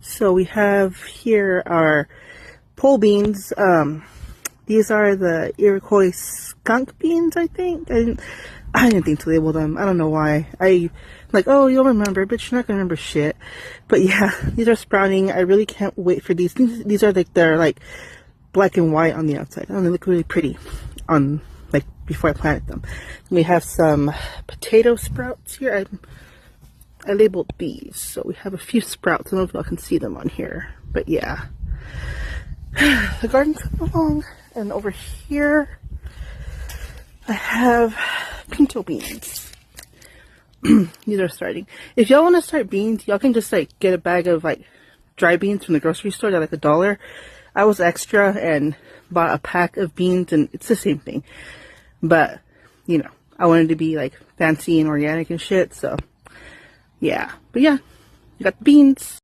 So we have here our pole beans. These are the Iroquois skunk beans, I think. I didn't think to label them. I don't know why. Like, oh, you'll remember, but you're not gonna remember shit. But yeah, these are sprouting. I really can't wait for these. These are like, they're like black and white on the outside. Oh, they look really pretty on, like, before I planted them. We have some potato sprouts here. I labeled these, so we have a few sprouts. I don't know if y'all can see them on here, but yeah. The garden's coming along, and over here I have pinto beans. These are starting. If y'all want to start beans, y'all can just like get a bag of like dry beans from the grocery store. They're like $1. I was extra and bought a pack of beans, and it's the same thing. But you know, I wanted to be like fancy and organic and shit, so yeah. But yeah, you got the beans.